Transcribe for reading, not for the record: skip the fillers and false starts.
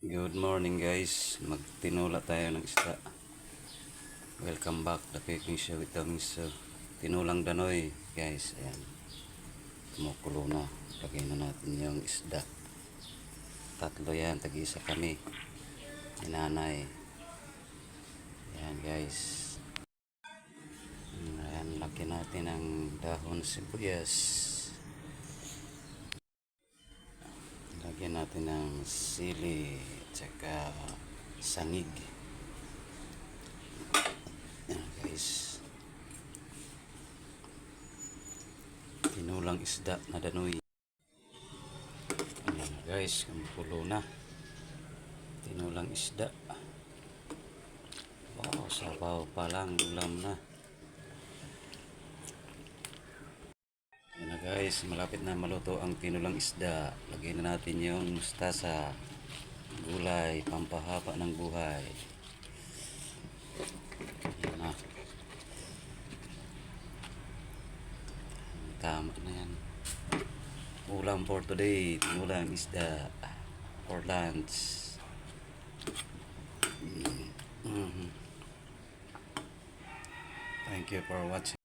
Good morning guys, magtinula tayo ng isda. Welcome back to Cooking Show with Tommy. So, tinulang danoy guys, ayan. Kumukulo na. Lagay na natin yung isda. Tatlo yan, tag-isa kami. Inanay. Ayan guys. Ayan, laki natin ng dahon sibuyas. Lagyan natin ng sili tsaka sangig. Yan guys, tinulang isda na danoy. Yan guys, kumukulo na. Tinulang isda. Wow, sabaw pa lang, ulam na. Yan na guys, malapit na maluto ang tinulang isda. Lagyan na natin yung mustasa, gulay, pampahaba ng buhay. Yan na. Tama na yan. Ulam for today, tinulang isda for lunch. Thank you for watching.